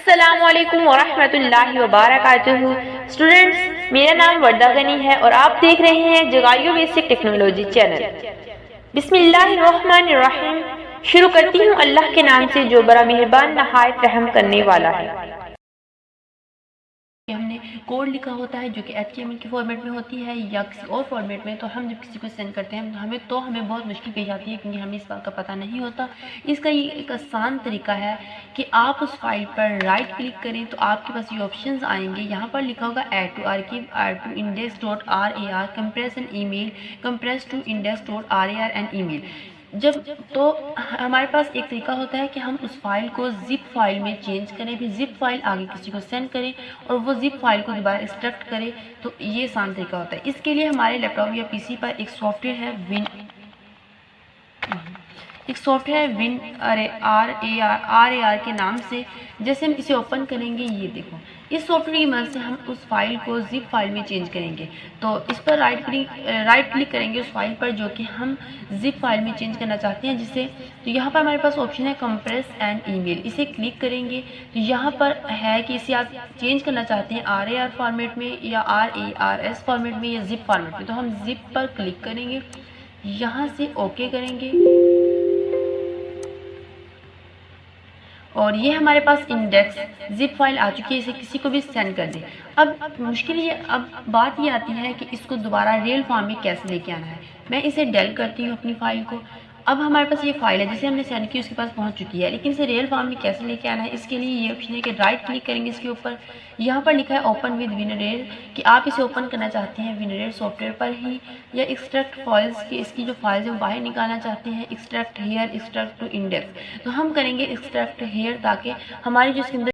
अस्सलामुअलैकुम वरहमतुल्लाहि वबरकातुहू। स्टूडेंट्स, मेरा नाम वर्दा गनी है और आप देख रहे हैं जगायो बेसिक टेक्नोलॉजी चैनल। बिस्मिल्लाहिर्रहमानिर्रहीम। शुरू करती हूँ अल्लाह के नाम से जो बड़ा मेहरबान नहायत रहम करने वाला है। हमने कोड लिखा होता है जो कि HTML के फॉर्मेट में होती है या किसी और फॉर्मेट में, तो हम जब किसी को सेंड करते हैं हमें बहुत मुश्किल पेश आती है क्योंकि हमें इस बात का पता नहीं होता। इसका ये एक आसान तरीका है कि आप उस फाइल पर राइट क्लिक करें तो आपके पास ये ऑप्शंस आएंगे। यहाँ पर लिखा होगा add to archive, add to index.rar, compress and email, compress to index.rar and email. जब तो हमारे पास एक तरीका होता है कि हम उस फाइल को जिप फाइल में चेंज करें, फिर जिप फाइल आगे किसी को सेंड करें और वो जिप फाइल को दोबारा एक्सट्रैक्ट करें। तो ये आसान तरीका होता है। इसके लिए हमारे लैपटॉप या पीसी पर एक सॉफ्टवेयर है विन RAR के नाम से। जैसे हम इसे ओपन करेंगे, ये देखो, इस सॉफ्टवेयर की मदद से हम उस फाइल को जिप फाइल में चेंज करेंगे। तो इस पर राइट क्लिक करेंगे उस फाइल पर जो कि हम जिप फाइल में चेंज करना चाहते हैं जिसे। तो यहाँ पर हमारे पास ऑप्शन है कंप्रेस एंड ईमेल, इसे क्लिक करेंगे तो यहाँ पर है कि इसे आप चेंज करना चाहते हैं RAR फॉर्मेट में या RARS फॉर्मेट में या जिप फॉर्मेट में। तो हम जिप पर क्लिक करेंगे, यहाँ से ओके करेंगे और ये हमारे पास इंडेक्स जिप फाइल आ चुकी है। इसे किसी को भी सेंड कर दे। अब बात ये आती है कि इसको दोबारा रियल फॉर्म में कैसे लेके आना है। मैं इसे डेल करती हूँ अपनी फाइल को। अब हमारे पास ये फाइल है जिसे हमने सेंड की, उसके पास पहुंच चुकी है, लेकिन इसे रियल फॉर्म में कैसे लेके आना है, इसके लिए ये ऑप्शन है कि राइट क्लिक करेंगे इसके ऊपर। यहाँ पर लिखा है ओपन विद विनरेर, कि आप इसे ओपन करना चाहते हैं विनरेर सॉफ्टवेयर पर ही या एक्सट्रैक्ट फाइल्स की, इसकी जो फाइल्स हैं बाहर निकालना चाहते हैं, extract here, extract to index. तो हम करेंगे एक्सट्रैक्ट हियर ताकि हमारी जो इसके अंदर